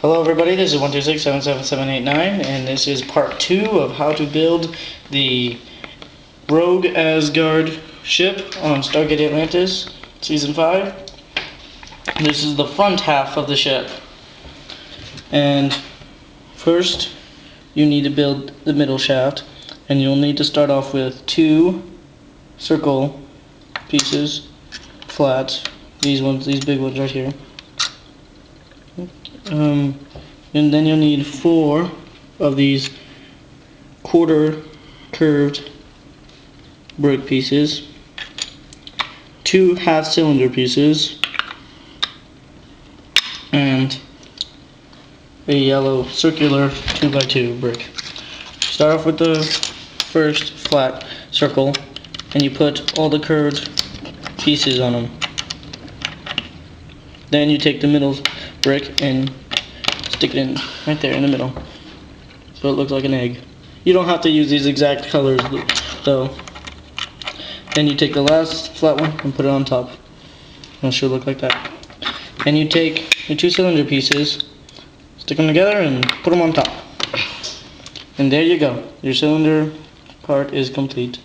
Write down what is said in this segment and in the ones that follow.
Hello everybody, this is 126777789 and this is part 2 of how to build the Rogue ASGARD ship on Stargate Atlantis Season 5. This is the front half of the ship. And first you need to build the middle shaft, and you'll need to start off with 2 circle pieces, flats, these big ones right here. And then you'll need 4 of these quarter curved brick pieces, 2 half cylinder pieces, and a yellow circular 2x2 brick. Start off with the first flat circle and you put all the curved pieces on them. Then you take the middle brick and stick it in right there in the middle so it looks like an egg. You don't have to use these exact colors though. Then you take the last flat one and put it on top. It should look like that. Then you take your 2 cylinder pieces, stick them together and put them on top. And there you go. Your cylinder part is complete.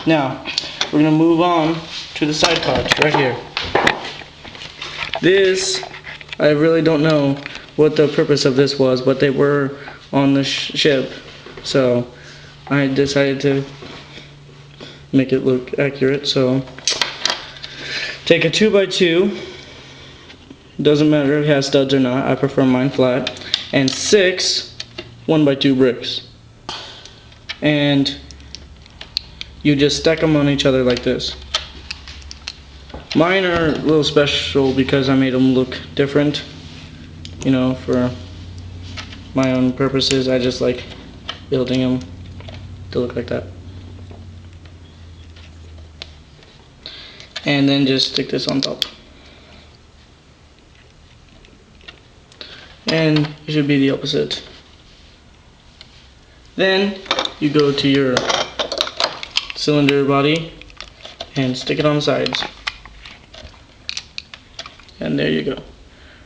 Now we're going to move on to the side parts right here. This, I really don't know what the purpose of this was, but they were on the ship, so I decided to make it look accurate. So take a 2x2, doesn't matter if it has studs or not, I prefer mine flat, and 6 1x2 bricks, and you just stack them on each other like this. Mine are a little special because I made them look different, you know, for my own purposes. I just like building them to look like that. And then just stick this on top. And it should be the opposite. Then you go to your cylinder body and stick it on the sides. And there you go.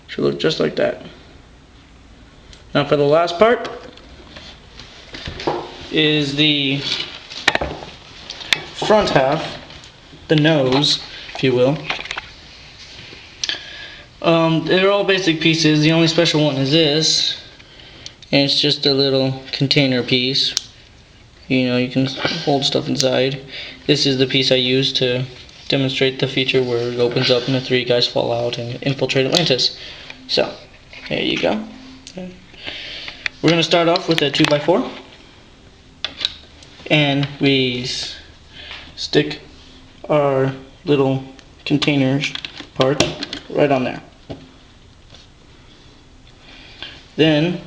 Should look just like that. Now for the last part is the front half, the nose, if you will. They're all basic pieces. The only special one is this, and it's just a little container piece. You know, you can hold stuff inside. This is the piece I used to demonstrate the feature where it opens up and the 3 guys fall out and infiltrate Atlantis. So, there you go. We're going to start off with a 2x4, and we stick our little containers part right on there. Then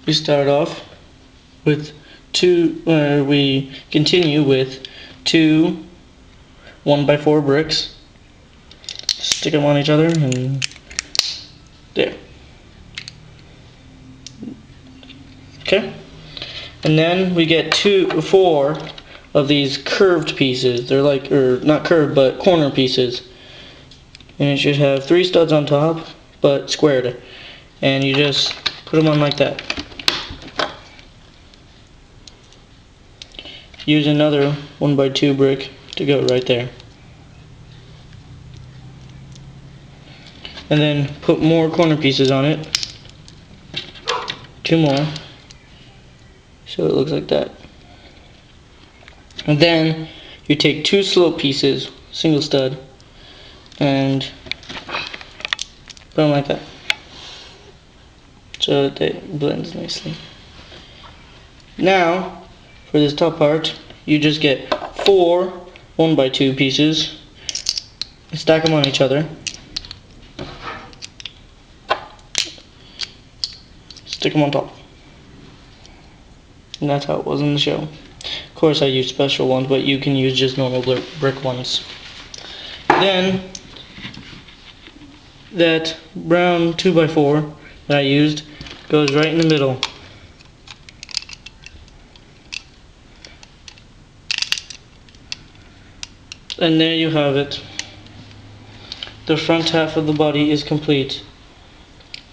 we start off with we continue with 2 1x4 bricks, stick them on each other, and there. Okay, and then we get 4 of these curved pieces. They're like, or not curved, but corner pieces, and it should have 3 studs on top, but squared, and you just put them on like that. Use another 1x2 brick to go right there. And then put more corner pieces on it. 2 more. So it looks like that. And then you take 2 slope pieces, single stud, and put them like that. So that it blends nicely. Now, for this top part, you just get 4 1x2 pieces, stack them on each other, stick them on top, and that's how it was in the show. Of course I used special ones, but you can use just normal brick ones. Then that brown 2x4 that I used goes right in the middle. And there you have it. the front half of the body is complete.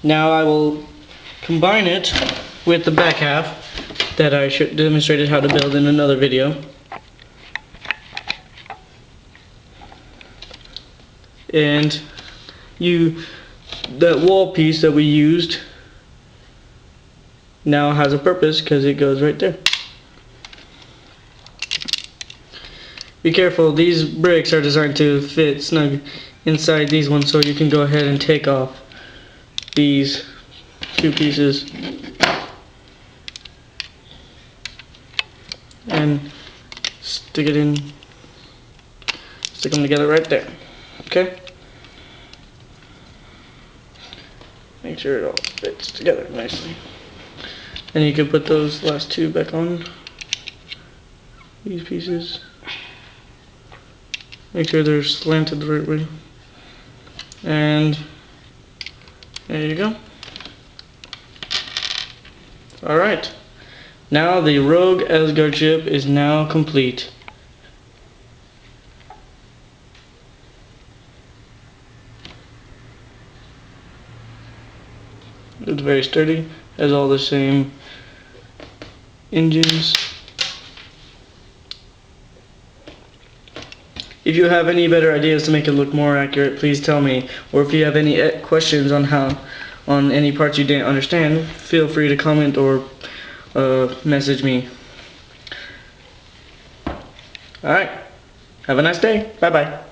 Now I will combine it with the back half that I demonstrated how to build in another video. And that wall piece that we used now has a purpose because it goes right there. Be careful, these bricks are designed to fit snug inside these ones, so you can go ahead and take off these two pieces and stick them together right there. Okay? Make sure it all fits together nicely. And you can put those last two back on these pieces. Make sure they're slanted the right way. And there you go. Alright. Now the Rogue ASGARD ship is now complete. It's very sturdy, has all the same engines. If you have any better ideas to make it look more accurate, please tell me. Or if you have any questions on any parts you didn't understand, feel free to comment or message me. Alright, have a nice day. Bye bye.